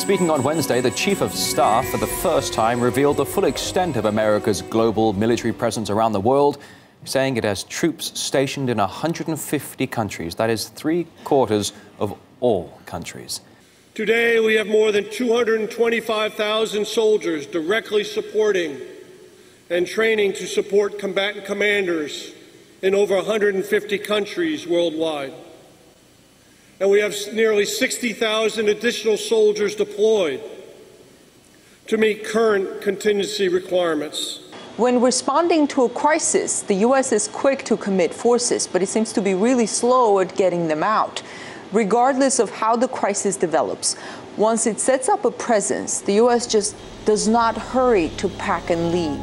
Speaking on Wednesday, the Chief of Staff for the first time revealed the full extent of America's global military presence around the world, saying it has troops stationed in 150 countries. That is 3/4 of all countries. Today, we have more than 225,000 soldiers directly supporting and training to support combatant commanders in over 150 countries worldwide. And we have nearly 60,000 additional soldiers deployed to meet current contingency requirements. When responding to a crisis, the U.S. is quick to commit forces, but it seems to be really slow at getting them out. Regardless of how the crisis develops, once it sets up a presence, the U.S. just does not hurry to pack and leave.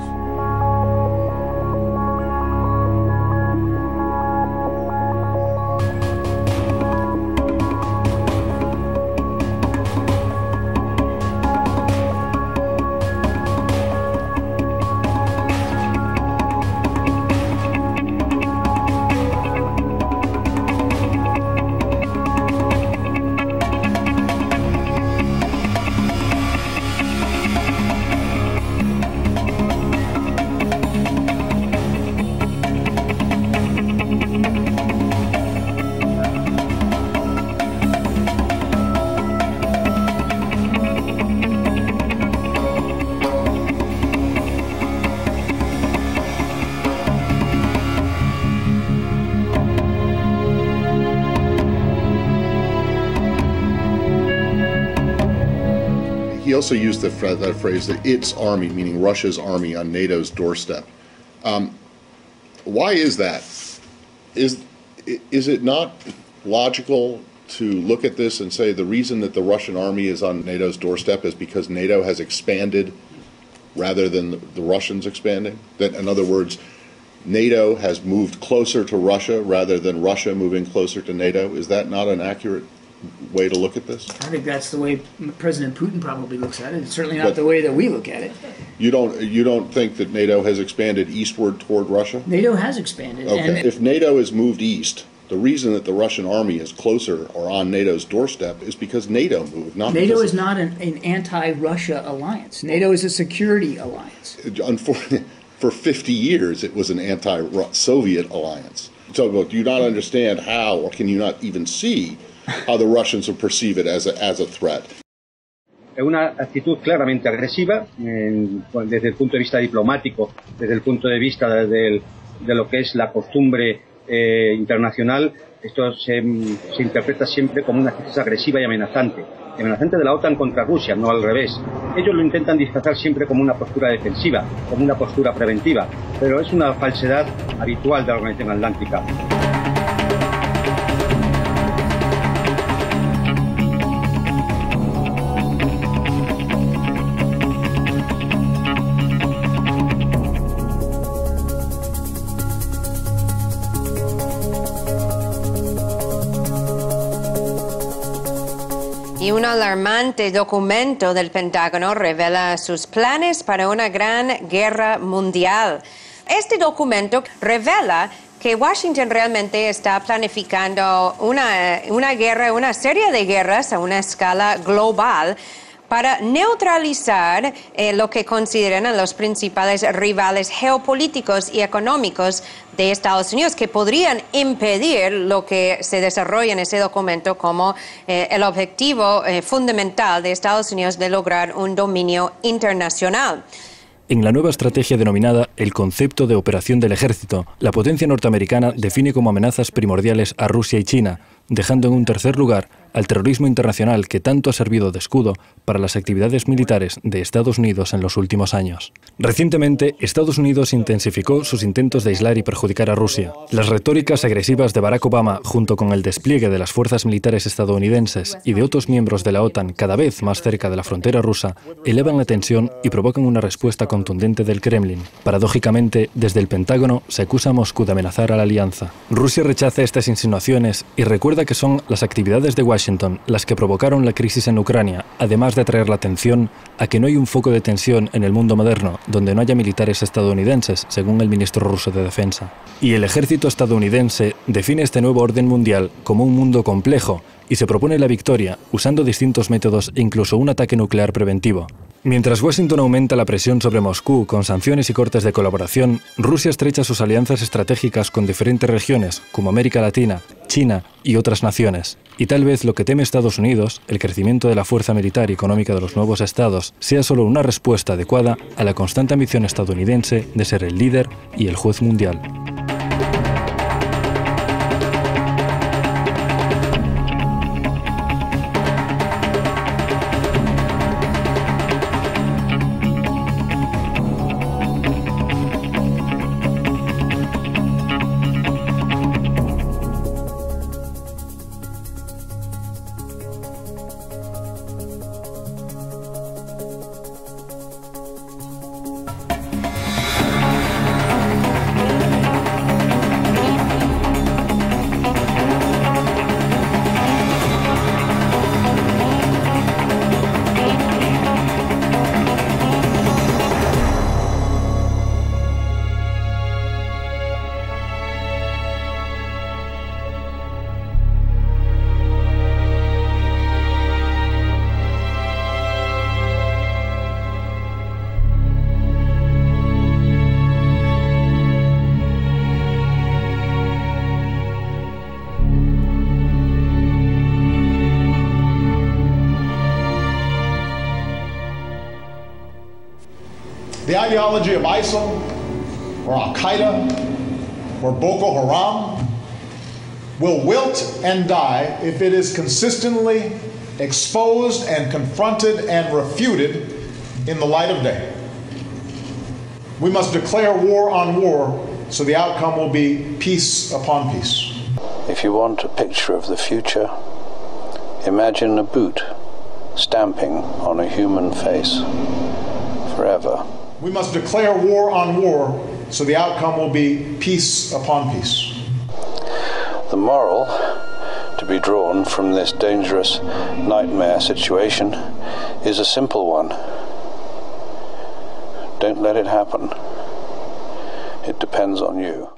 He also used that phrase, that its army, meaning Russia's army, on NATO's doorstep. Why is that? Is it not logical to look at this and say the reason that the Russian army is on NATO's doorstep is because NATO has expanded rather than the Russians expanding? That, in other words, NATO has moved closer to Russia rather than Russia moving closer to NATO? Is that not an accurate way to look at this? I think that's the way President Putin probably looks at it. It's certainly not the way that we look at it. You don't think that NATO has expanded eastward toward Russia? NATO has expanded. Okay. And if NATO has moved east, the reason that the Russian army is closer or on NATO's doorstep is because NATO moved. Not NATO is not an anti-Russia alliance. NATO is a security alliance. Unfortunately, for 50 years, it was an anti-Soviet alliance. So do you not understand how, or can you not even see how the Russians will perceive it as a threat? Es una actitud claramente agresiva desde el punto de vista diplomático, desde el punto de vista de lo que es la costumbre internacional. Esto se interpreta siempre como una actitud agresiva y amenazante de la OTAN contra Rusia, no al revés. Ellos lo intentan disfrazar siempre como una postura defensiva, como una postura preventiva, pero es una falsedad habitual de la Organización Atlántica. Y un alarmante documento del Pentágono revela sus planes para una gran guerra mundial. Este documento revela que Washington realmente está planificando una guerra, una serie de guerras a una escala global para neutralizar lo que consideran los principales rivales geopolíticos y económicos de Estados Unidos, que podrían impedir lo que se desarrolla en ese documento como el objetivo fundamental de Estados Unidos de lograr un dominio internacional. En la nueva estrategia denominada el concepto de operación del ejército, la potencia norteamericana define como amenazas primordiales a Rusia y China, dejando en un tercer lugar al terrorismo internacional que tanto ha servido de escudo para las actividades militares de Estados Unidos en los últimos años. Recientemente, Estados Unidos intensificó sus intentos de aislar y perjudicar a Rusia. Las retóricas agresivas de Barack Obama, junto con el despliegue de las fuerzas militares estadounidenses y de otros miembros de la OTAN cada vez más cerca de la frontera rusa, elevan la tensión y provocan una respuesta contundente del Kremlin. Paradójicamente, desde el Pentágono se acusa a Moscú de amenazar a la alianza. Rusia rechaza estas insinuaciones y recuerda que son las actividades de Washington las que provocaron la crisis en Ucrania, además de atraer la atención a que no hay un foco de tensión en el mundo moderno donde no haya militares estadounidenses, según el ministro ruso de Defensa. Y el ejército estadounidense define este nuevo orden mundial como un mundo complejo y se propone la victoria usando distintos métodos e incluso un ataque nuclear preventivo. Mientras Washington aumenta la presión sobre Moscú con sanciones y cortes de colaboración, Rusia estrecha sus alianzas estratégicas con diferentes regiones, como América Latina, China y otras naciones. Y tal vez lo que teme Estados Unidos, el crecimiento de la fuerza militar y económica de los nuevos estados, sea solo una respuesta adecuada a la constante ambición estadounidense de ser el líder y el juez mundial. The ideology of ISIL or Al-Qaeda or Boko Haram will wilt and die if it is consistently exposed and confronted and refuted in the light of day. We must declare war on war so the outcome will be peace upon peace. If you want a picture of the future, imagine a boot stamping on a human face forever. We must declare war on war so the outcome will be peace upon peace. The moral to be drawn from this dangerous nightmare situation is a simple one. Don't let it happen. It depends on you.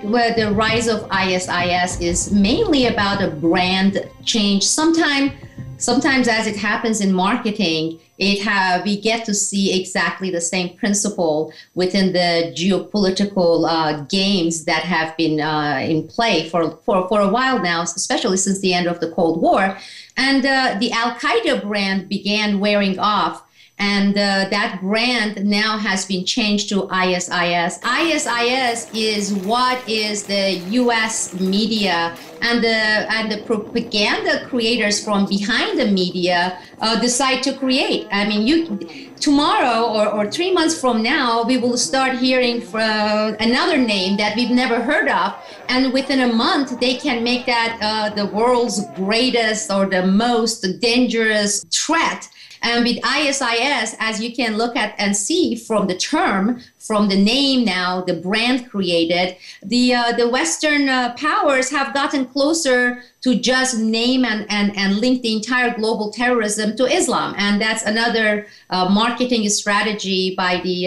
Where the rise of ISIS is mainly about a brand change. Sometimes as it happens in marketing, we get to see exactly the same principle within the geopolitical games that have been in play for a while now, especially since the end of the Cold War. And the Al-Qaeda brand began wearing off. And that brand now has been changed to ISIS. ISIS is what is the U.S. media and the propaganda creators from behind the media decide to create. I mean, tomorrow or 3 months from now, we will start hearing another name that we've never heard of. And within a month, they can make that the world's greatest or the most dangerous threat. And with ISIS, as you can look at and see from the term, from the name now, the brand created, the Western powers have gotten closer to just name and link the entire global terrorism to Islam. And that's another marketing strategy by the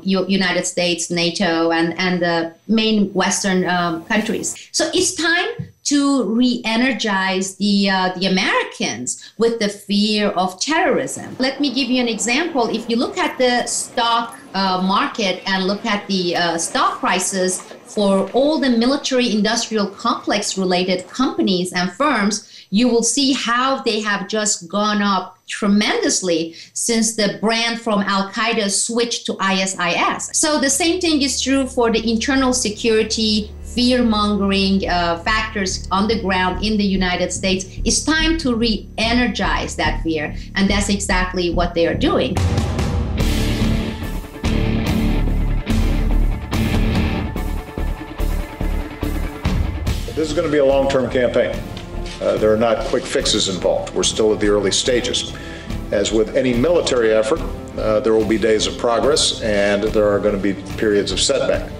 United States, NATO, and the main Western countries. So it's time to re-energize the Americans with the fear of terrorism. Let me give you an example. If you look at the stock market and look at the stock prices for all the military industrial complex related companies and firms, you will see how they have just gone up tremendously since the brand from Al-Qaeda switched to ISIS. So the same thing is true for the internal security, fear-mongering factors on the ground in the United States. It's time to re-energize that fear, and that's exactly what they are doing. This is going to be a long-term campaign. There are not quick fixes involved. We're still at the early stages. As with any military effort, there will be days of progress and there are going to be periods of setback.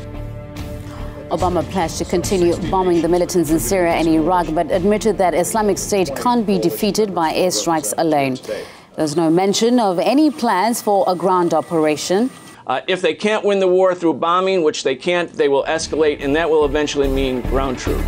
Obama pledged to continue bombing the militants in Syria and Iraq, but admitted that Islamic State can't be defeated by airstrikes alone. There's no mention of any plans for a ground operation. If they can't win the war through bombing, which they can't, they will escalate, and that will eventually mean ground troops.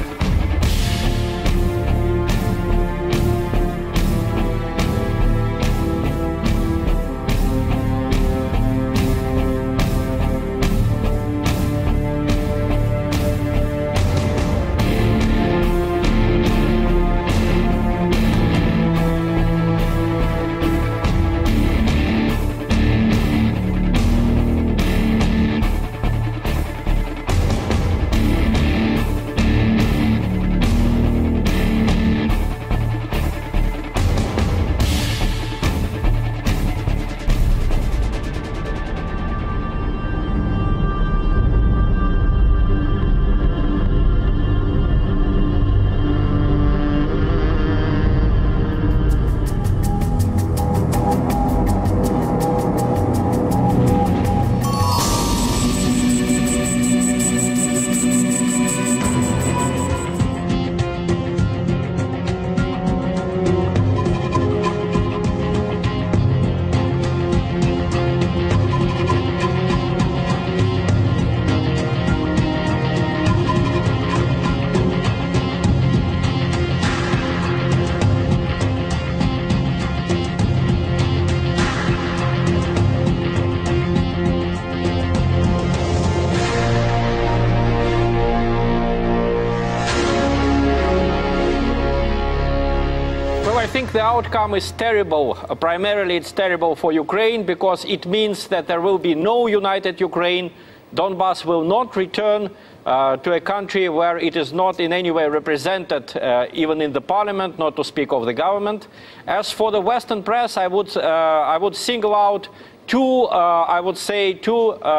I think the outcome is terrible. Primarily, it's terrible for Ukraine because it means that there will be no united Ukraine. Donbass will not return to a country where it is not in any way represented, even in the parliament, not to speak of the government. As for the Western press, I would single out two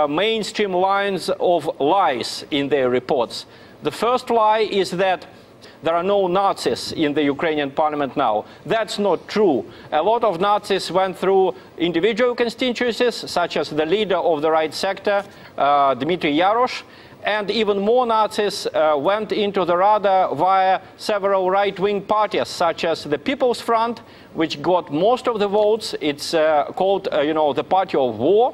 mainstream lines of lies in their reports. The first lie is that there are no Nazis in the Ukrainian parliament now. That's not true. A lot of Nazis went through individual constituencies, such as the leader of the right sector, Dmitry Yarosh, and even more Nazis went into the Rada via several right-wing parties, such as the People's Front, which got most of the votes. It's called, the Party of War,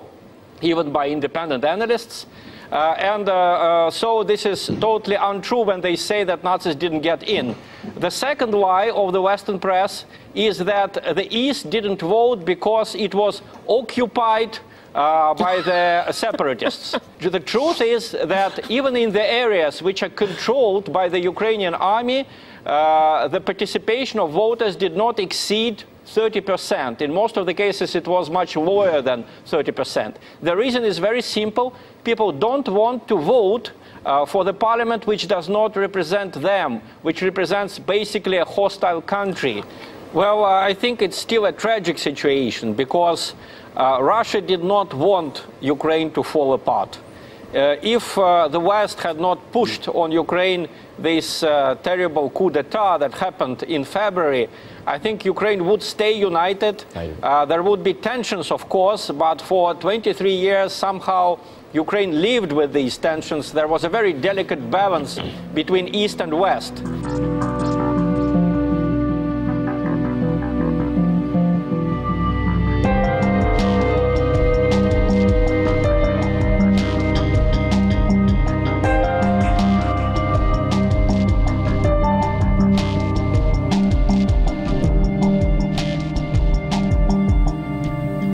even by independent analysts. So this is totally untrue when they say that Nazis didn't get in. The second lie of the Western press is that the East didn't vote because it was occupied by the separatists. The truth is that even in the areas which are controlled by the Ukrainian army, the participation of voters did not exceed 30%. In most of the cases, it was much lower than 30%. The reason is very simple. People don't want to vote for the parliament which does not represent them, which represents basically a hostile country. Well, I think it's still a tragic situation because Russia did not want Ukraine to fall apart. If the West had not pushed on Ukraine this terrible coup d'etat that happened in February, I think Ukraine would stay united. There would be tensions, of course, but for 23 years somehow Ukraine lived with these tensions. There was a very delicate balance between East and West.